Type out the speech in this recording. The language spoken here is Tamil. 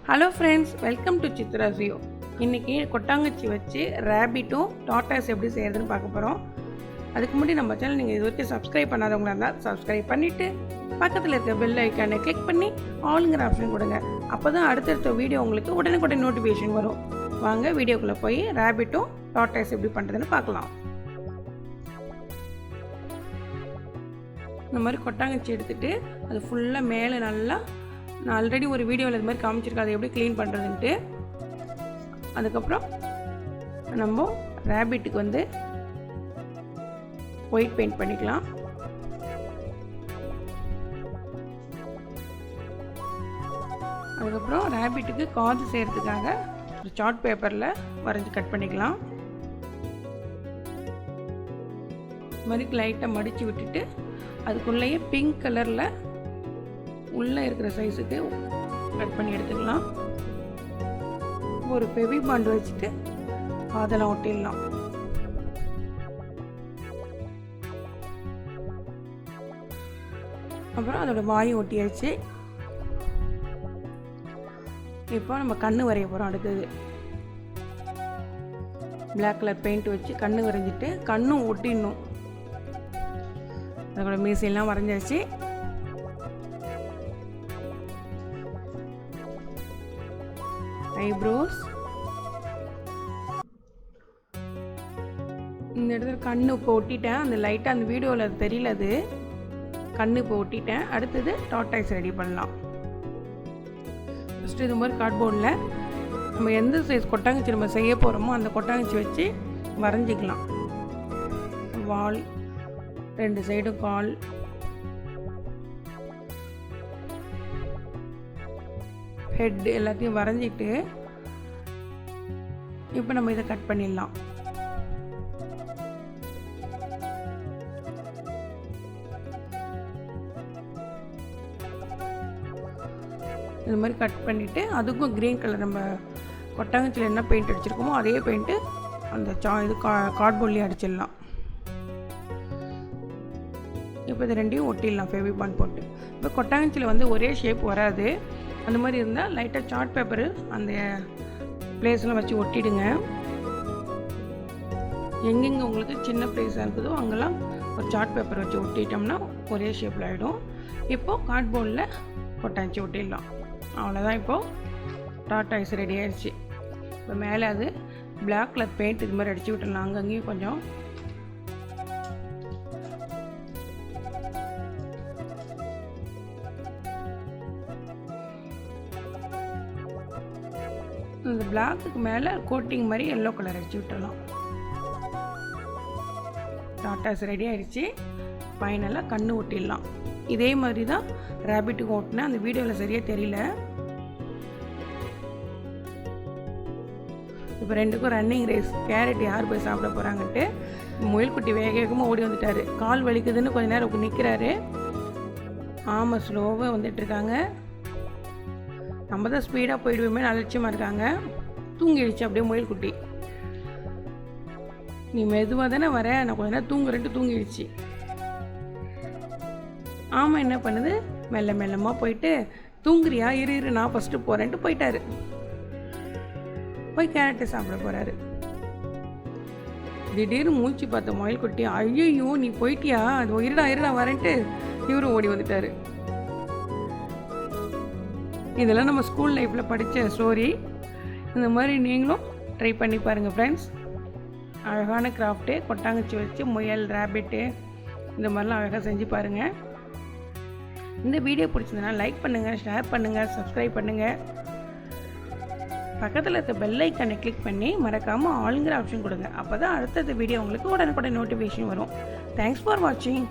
Hello friends, welcome to Chitra's view. இன்றைக்கி கொட்டாங்குச்சி வச்சு ரேபிட்டும் டாட்டாஸ் எப்படி செய்கிறதுன்னு பார்க்க போகிறோம். அதுக்கு முன்னாடி நம்ம சேனல் நீங்கள் இது வரைக்கும் சப்ஸ்கிரைப் பண்ணாதவங்களா இருந்தால் சப்ஸ்கிரைப் பண்ணிவிட்டு பக்கத்தில் இருக்க பெல் ஐக்கானை கிளிக் பண்ணி ஆளுங்கிற ஆப்ஷன் கொடுங்க. அப்போ தான் அடுத்தடுத்த வீடியோ உங்களுக்கு உடனுக்குடனே நோட்டிஃபிகேஷன் வரும். வாங்க வீடியோக்குள்ளே போய் ரேபிட்டும் டாட்டாஸ் எப்படி பண்ணுறதுன்னு பார்க்கலாம். இந்த மாதிரி கொட்டாங்குச்சி எடுத்துகிட்டு அது ஃபுல்லாக மேலே நல்லா, நான் ஆல்ரெடி ஒரு வீடியோவில் இது மாதிரி காமிச்சிருக்கேன் அதை எப்படி க்ளீன் பண்ணுறதுன்ட்டு. அதுக்கப்புறம் நம்ம ரேபிட்டுக்கு வந்து ஒயிட் பெயிண்ட் பண்ணிக்கலாம். அதுக்கப்புறம் ரேபிட்டுக்கு காது செய்கிறதுக்காக ஒரு சார்ட் பேப்பரில் வரைஞ்சி கட் பண்ணிக்கலாம். இது மாதிரி லைட்டாக மடித்து விட்டுட்டு அதுக்குள்ளேயே பிங்க் கலரில் உள்ளே இருக்கிற சைஸுக்கு கட் பண்ணி எடுத்துக்கலாம். ஒரு பெவி பாண்ட் வச்சுட்டு அதெல்லாம் ஒட்டிடலாம். அப்புறம் அதோட வாயும் ஒட்டியாச்சு. இப்போ நம்ம கண்ணு வரைய போகிறோம். அடுத்தது பிளாக் கலர் பெயிண்ட் வச்சு கண்ணு வரைஞ்சிட்டு கண்ணும் ஒட்டிடணும். அதோட மீசையெல்லாம் வரைஞ்சாச்சு. ஐப்ரோஸ், இந்த இடத்துல கண்ணு இப்போ ஒட்டிட்டேன். அந்த லைட்டாக அந்த வீடியோவில் அது தெரியல, அது கண்ணு இப்போ ஒட்டிட்டேன். அடுத்தது டாட்டாய்ஸ் ரெடி பண்ணலாம். ஃபஸ்ட்டு இது மாதிரி கார்ட்போர்டில் நம்ம எந்த சைஸ் கொட்டாங்குச்சி நம்ம செய்ய போகிறோமோ அந்த கொட்டாங்குச்சி வச்சு வரைஞ்சிக்கலாம். வால், ரெண்டு சைடும் கால், ஹெட் எல்லாத்தையும் வரைஞ்சிட்டு இப்போ நம்ம இதை கட் பண்ணிடலாம். இது மாதிரி கட் பண்ணிவிட்டு அதுக்கும் க்ரீன் கலர் நம்ம கொட்டாங்குச்சியில் என்ன பெயிண்ட் அடிச்சிருக்கோமோ அதே பெயிண்ட்டு அந்த இது கார்ட்போர்ட்லேயே அடிச்சிடலாம். இப்போ இது ரெண்டையும் ஒட்டிடலாம் ஃபெவி பாண்ட் போட்டு. இப்போ கொட்டாங்குச்சியில் வந்து ஒரே ஷேப் வராது. அந்த மாதிரி இருந்தால் லைட்டாக சார்ட் பேப்பரு அந்த பிளேஸ்லாம் வச்சு ஒட்டிடுங்க. எங்கெங்கே உங்களுக்கு சின்ன பிளேஸாக இருக்குதோ அங்கெல்லாம் ஒரு சார்ட் பேப்பர் வச்சு ஒட்டிட்டோம்னா ஒரே ஷேப்பில் ஆகிடும். இப்போது கார்ட்போர்டில் கொட்டாங்குச்சி ஒட்டிடலாம். அவ்வளோதான், இப்போது டாட்டாய்ஸ் ரெடி ஆயிடுச்சு. இப்போ மேலே அது பிளாக் கலர் பெயிண்ட் இது மாதிரி அடித்து விட்டுடலாம். அங்கங்கேயும் கொஞ்சம் இந்த பிளாக்குக்கு மேலே கோட்டிங் மாதிரி எல்லோ கலர் அடிச்சு விட்டுடலாம். டாட்டாஸ் ரெடி ஆகிடுச்சு. ஃபைனலாக கண்ணு ஒட்டிடலாம். இதே மாதிரி தான் ரேபிட்டுக்கு ஓட்டினேன். அந்த வீடியோவில் சரியாக தெரியல. இப்போ ரெண்டுக்கும் ரன்னிங் ரேஸ். கேரட் யார் போய் சாப்பிட போகிறாங்கன்ட்டு முயல்குட்டி வேக வேகமாக ஓடி வந்துட்டார். கால் வலிக்குதுன்னு கொஞ்ச நேரம் நிற்கிறாரு. ஆமாம், ஸ்லோவாக வந்துட்டுருக்காங்க. நம்ம தான் ஸ்பீடாக போயிடுவோமே, அலட்சியமாக இருக்காங்க. தூங்கிடுச்சு அப்படியே முயல்குட்டி. நீ மெதுவாக தானே வர, நான் கொஞ்ச நேரம் தூங்குறேன்ட்டு தூங்கிடுச்சு. ஆமாம், என்ன பண்ணுது, மெல்ல மெல்லமாக போயிட்டு தூங்குறியா, இரு நான் ஃபஸ்ட்டு போகிறேன்ட்டு போயிட்டாரு. போய் கேரட்டை சாப்பிட போகிறாரு. திடீர்னு மூச்சு பார்த்த முயல்குட்டி, ஐயோ நீ போயிட்டியா, அது இருடா வரேன்ட்டு இவரும் ஓடி வந்துட்டார். இதெல்லாம் நம்ம ஸ்கூல் லைஃப்பில் படித்த ஸ்டோரி. இந்த மாதிரி நீங்களும் ட்ரை பண்ணி பாருங்கள் ஃப்ரெண்ட்ஸ். அழகான கிராஃப்ட்டு, கொட்டாங்குச்சி வச்சு முயல், ரேபிட்டு இந்த மாதிரிலாம் அழகாக செஞ்சு பாருங்கள். இந்த வீடியோ பிடிச்சிருந்தனா லைக் பண்ணுங்கள், ஷேர் பண்ணுங்கள், சப்ஸ்கிரைப் பண்ணுங்கள். பக்கத்தில் இருக்க பெல் ஐக்கானை கிளிக் பண்ணி மறக்காமல் ஆளுங்கிற ஆப்ஷன் கொடுங்க. அப்போ தான் அடுத்தடுத்த வீடியோ உங்களுக்கு உடனுக்குடன் நோட்டிஃபிகேஷன் வரும். தேங்க்ஸ் ஃபார் வாட்சிங்.